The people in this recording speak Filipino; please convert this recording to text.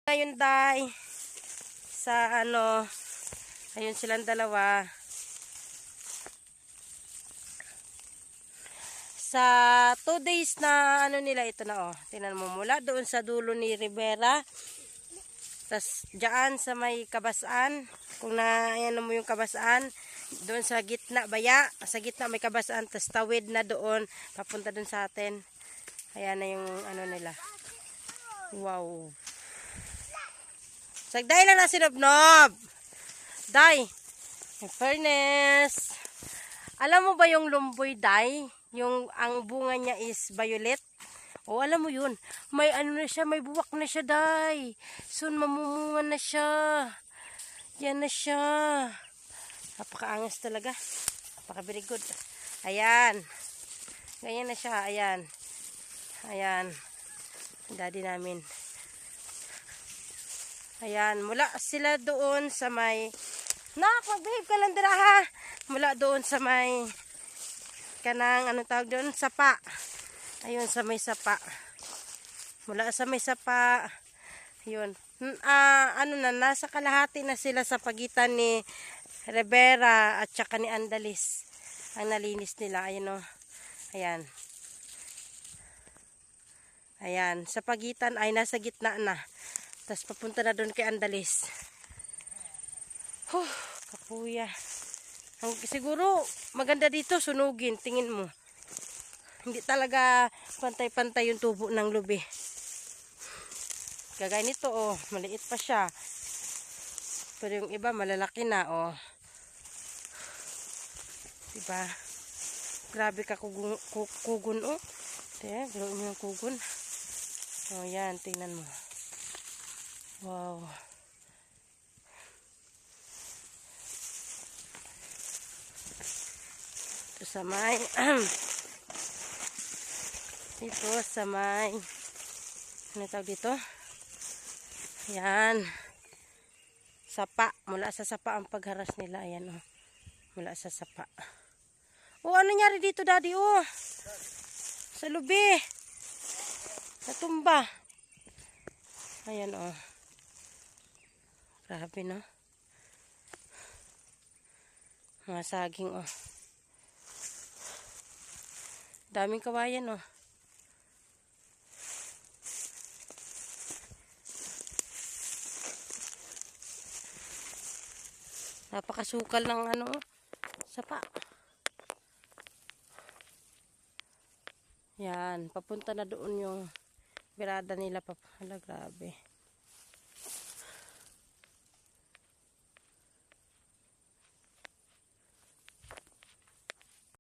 Ngayon day sa ayun silang dalawa sa 2 days na nila ito na tingnan mo mula doon sa dulo ni Rivera, tas diyan sa may kabasaan, kung ayan mo yung kabasaan doon sa gitna baya, sa gitna may kabasaan, tas tawid na doon papunta doon sa atin. Ayan na yung nila. Wow. Sagday lang na sinobnob. Day. In fairness. Alam mo ba yung lumboy, Day? Yung ang bunga niya is violet. O alam mo yun. May na siya, may buwak na siya, Day. Soon mamumunga na siya. Yan na siya. Napakaangas talaga. Napaka very good. Ayan. Ganyan na siya. Ayan. Ayan. Daddy namin. Ayan, mula sila doon sa may mag-behave ka lang dira ha. Mula doon sa may kanang tawag doon, sapa. Ayun sa may sapa. Mula sa may sapa. Ayun. Nasa kalahati na sila sa pagitan ni Rivera at saka ni Andalis. Ang nalinis nila, ayun Ayan. Ayan, sa pagitan ay nasa gitna na. Tapos papunta na doon kay Andalis. Kapuya. Siguro maganda dito sunugin, tingin mo. Hindi talaga pantay-pantay yung tubo ng lubi. Kagaya nito maliit pa siya. Pero yung iba malalaki na Diba? Grabe ka kugun Grabe mo yung kugun. Yan, tingnan mo. Wow. Ito sa may ito sa may tawag dito? Yan. Sapa. Mula sa sapa ang pagharas nila. Ayan mula sa sapa. Ano nangyari dito, Daddy? Sa lubi. Natumba. Ayan Grabe no. Mga saging Daming kawayan Napakasukal ng sapa. Yan, papunta na doon yung birada nila Hala, grabe.